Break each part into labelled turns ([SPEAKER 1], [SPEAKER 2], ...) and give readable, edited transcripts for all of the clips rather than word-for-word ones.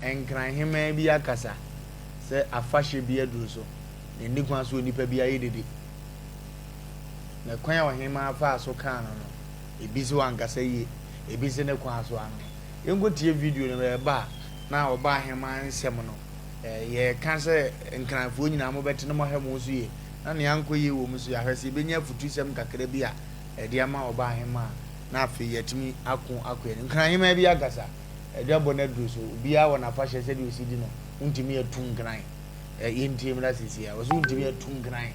[SPEAKER 1] enkran hema bi akasa se afahye bi aduru so ne nikwan so nipa bi aye dede na kwan a hema afa so kan no ebi se wankasa yi ebi se ne kwan so ano yengo tie video no ba na oba hema nsem no ye kan se nkranfo nyina mo bete no mo hemo so yi na ne yanko yi wo muso ya hwese benya futu sem kakra bi a de ama oba hema na afi yetimi akon nkran hema bi agasa de abona duru so bia wona afahye se de osidi no untimi etu nkran yentie mra sisi ya wasu untimi etu nkran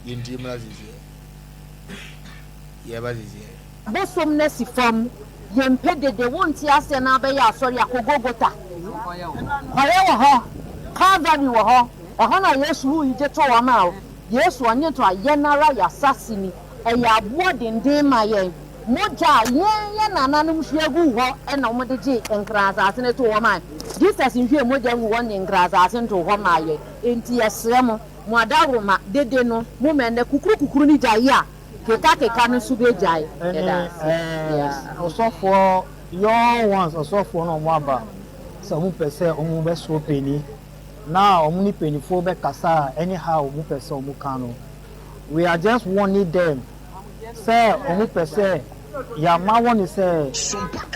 [SPEAKER 1] yentie mra sisi ya ba sisi
[SPEAKER 2] bosom na si fam yempede de wonti ase na be ya asori akogogota hore wo ho Calvary wo ho eho na Yesu hu ije to wa ma o Yesu onye to ayenara ya sasini ya abo denden ma ye moja ye nananum hwegu ho e na mo de je enkrasa ase ne to wa ma Jesus nhwe moja nwu won enkrasa ase to ho ma ye enti yesre mo adaroma dede no mo menne kukuru ni jaye a keka no su be jaye
[SPEAKER 3] osofo your ones osofo no mo aba so mo pese omo be so peni na omo ni peni fo be kasa anyhow mo pese omo kanu we are just warning them say omo pese ya ma won say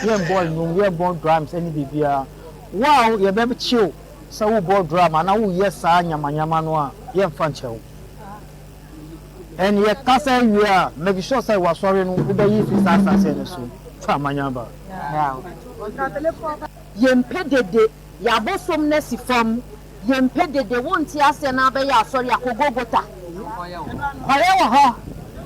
[SPEAKER 3] yen boy no we born drums any bibia wow ye be chill so we born drum and now yes nyama no a ye mfa nchew and ye kasa we are make sure say we sorry no we be yi fi sasa say no so fa manyaba
[SPEAKER 2] yempedede ya bosom na si fam yempedede wonti ase na be ya sorry akogogota hore wo ho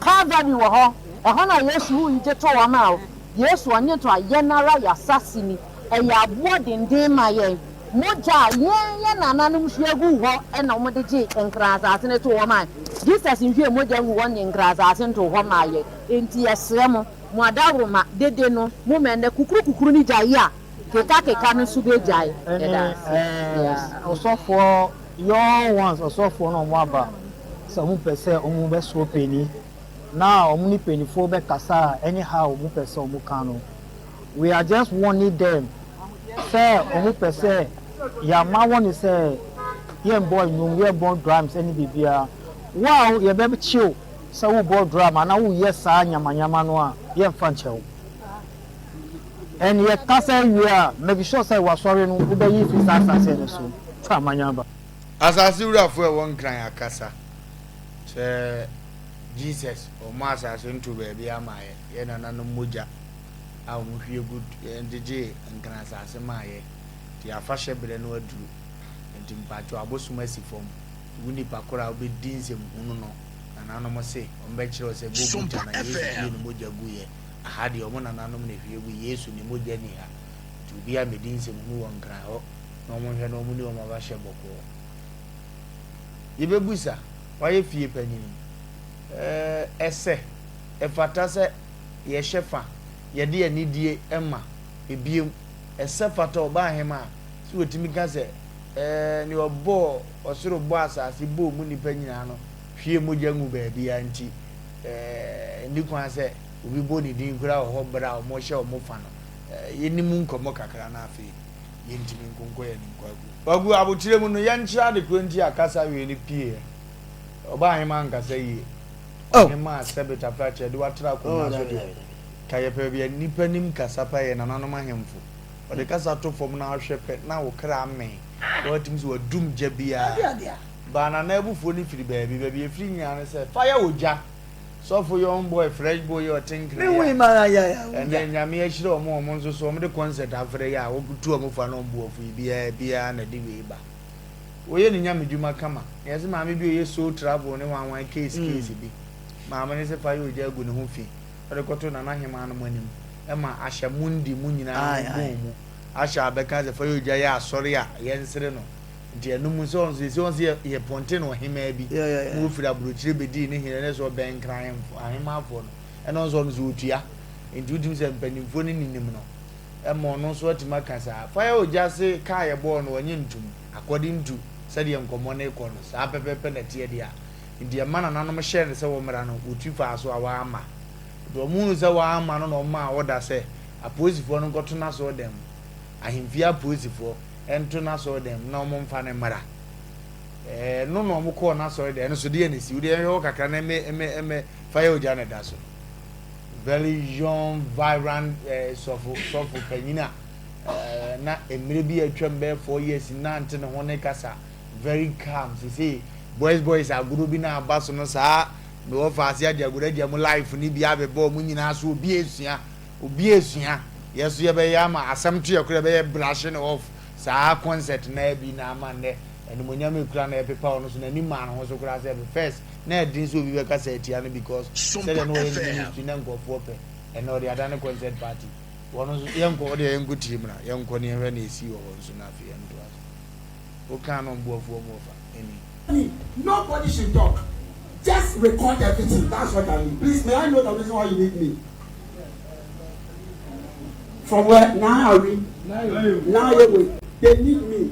[SPEAKER 2] Calvary wo ho eho na Yesu hu ije to wa ma o Yesu onye to ayenara ya sasini ya abo denden ma ye moja ye nananum hwegu ho e na mo de je enkrasa ase ne to wa ma Jesus nhwe moja nwu won enkrasa ase to ho ma ye enti yesre mo adaroma dede no mo menne kukuru ni jaye a keka no su be jaye
[SPEAKER 3] osofo your ones osofo no mo aba so mo pese omo be so peni na omo ni peni fo be kasa anyhow mo pese omo kanu we are just warning them say omo pese ya ma won say yen boy no we born drums any bibia wow ye be chill so we born drum and now yes nyama no a ye mfa nchew and ye kasa we are make sure say we sorry no we be yi fi sasa say no so fa manyaba
[SPEAKER 1] asasi urafo e won kran akasa se Jesus o masa se ntu be bia maye ye nanano moja a hwie good ndije nkran asase maye ti afahye bre no aduru nti mpacho abosuma sifom wuni pakora obedi nsem hunu no nanano mo se o mbe kire o se bobu ta na Yesu ni moja guye ahadi o mo nanano na hwie gu Yesu ni moja ni ha ti bia medi nsem hunu won kran ho no mo hwe no mo ni o ma ba hye boko yebebusa waye fie panyin ese efata se ye hyefa ye de anidie ema ebiem ese fata oba hema si wotimi ka se ni obo osoro bo asase bo mu nipa nyina no hwie moja ngu ba bia nti ni kwa se obi bo ni din kura ho bra o mo hye o mo fa no yenimu nkomo kakra na afi yentimi nkonko ye nkwagu wagu abotire mu no yanchira de kronti akasa we ni pie oba hema nkasa yi hema sebeta frache de watra ko na so de kaye pe bia nipa nim kasa pa ye nananom ahemfo o de kasa to fom na ahwepe na wo kra me watim so wadum ja bia ba na na ebufo ni firi baabi efiri nyane se fire oja so for your own boy fresh boy your think
[SPEAKER 4] me we ma ya
[SPEAKER 1] and then nyame ahire omo nso so omo de concert afre ya wo tu omo fa no mbo ofu bia na di we ba oye ni nyame djuma kama yesi ma me bi oye so travel ne wan case bi ma me ne se fire oja agu ne ho fi o de koto na hema no manim e ma ahya mundi mu nyina mu ahya abeka se fire oja ya asori a yensere no nti enum so ye ponte no hema bi mu fira brochire bedi ne hene ne so ben kran ahema afo no e no so no otua nti udim se mpanimfo ne ninim no e mo no so atima kasa fire oja se ka ye bo no wanye ntum according to said yam komo na iko no sa pepepe na tie dia nti e mana nanom share se wo mra no otu fa so awa ama do mu se wa ama no no ma oda se aposifo no goto na so dem ahimfia aposifo ento na so dem na omo mfa ne mara no no omo ko na so dem no so de ne si de yo kakra na me fire oja na da so very young vibrant so panyina na emire bi atwam be 4 years na ante ne ho ne kasa very calm see boys aguru bi na abaso no saa me wo fa ase ade aguru ade mu life ni bi abebo mu nyina so obi esua yeso ye be ya ma asem to yakura be brushing off saa concert na bi na amande enu monya me kura na e pepa ono so na ni man ho so kura say first na din so bi be kasa etia no because say no we na nkofo pe and no the other concert party one so yenko de yenko team na yenko ne hwe na esi wo so na afia ndo aso o kan no mbuofo mo fa eni
[SPEAKER 4] nobody should talk. Just record everything. That's what I mean. Please, may I know the reason why you need me? From where? Now are we? Now you they need me.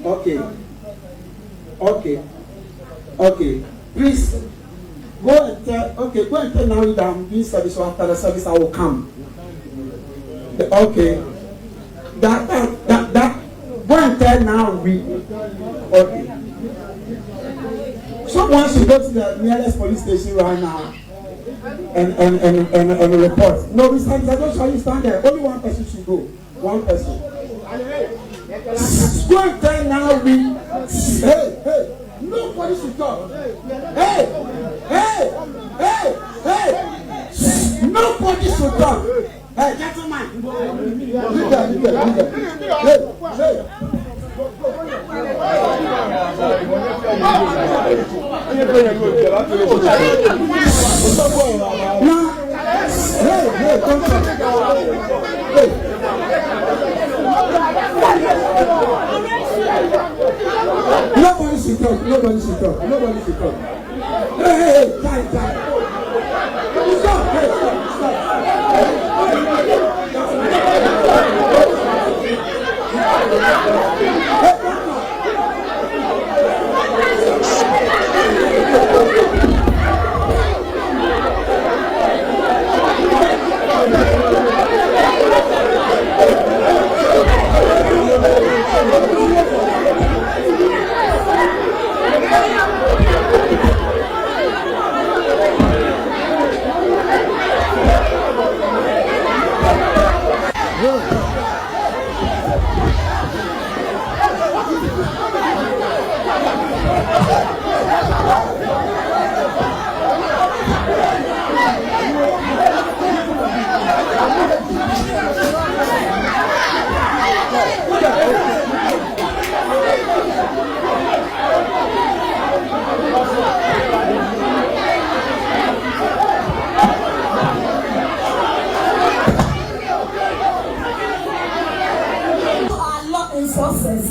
[SPEAKER 4] Okay. Please go and tell now that I'm doing service, so after the service I will come. Okay. That go and tell now we. Okay. Someone should go to the nearest police station right now and report. No, we stand there. You stand there. Only one person should go. One person. Go and tell now we. Hey. Nobody should talk. Hey. Nobody should talk. Hey, gentlemen. Hey. Nobody should talk. Hey, time.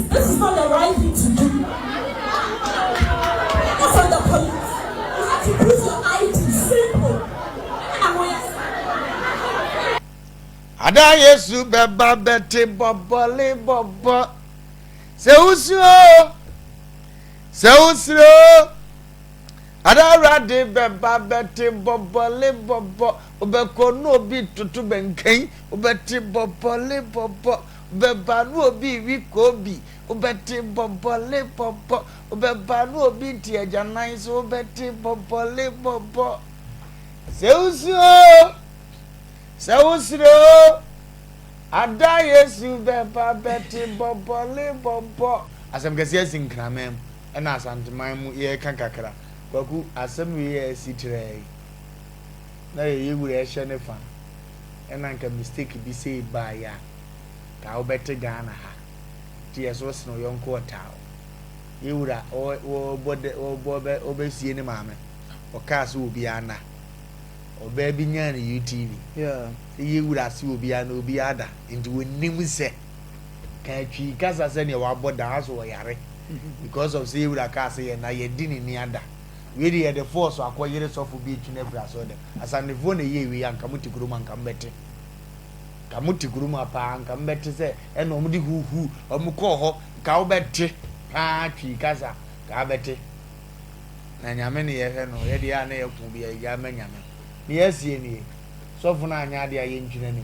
[SPEAKER 4] This is not the right thing to do. That's on the police. You have to prove your ID. Simple.
[SPEAKER 1] Ada Yesu beba bete bobole bobo. Se usro. Ada rade beba bete bobole bobo. Obeko no obi tutu benken. Obeti bobole bobo. Beba no obi wikobi. Obeti bobole bobo. Beba no obi ti ejanan so obeti bobole bobo. Se usro. Ada Yesu beba beti bobole bobo. Asem kese sinkramem ena asanteman mu ye kankakra. Kwaku asem ye sitre. Na ye wure ehye ne fa. Ena nka mistake bi say ba ya. Ka obete Ghana ha. Ti yeso sino yonko otawo. Ye wura o bode obesie ne maame. O ka so obi ana. Oba bi nya na UTV.
[SPEAKER 3] Yeah.
[SPEAKER 1] Ye wura si obi ana obi ada. Nti wonim se. Ka twi kasa se ne waboda aso wo yare. Because of say wura ka se ye na ye di ni ada. We dey the force akoyere sofu bi twi na bra so dem. Asanefo na ye we anka mutikuru man kan bete. Kamuti guruma pa anka mbete se eno omudi huhu omukọ ho ka obete pa twi kasa ka bete na nyame ne ye he no ye dia na ye ku bi ya manyame ne yesie ni sofu na anya dia ye ntwina ni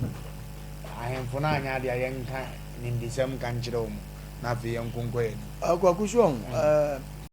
[SPEAKER 1] ahemfo na anya dia ye nka ni ndisem ka nkyere wo na afei yɛn nkonko yɛ
[SPEAKER 5] akwakushon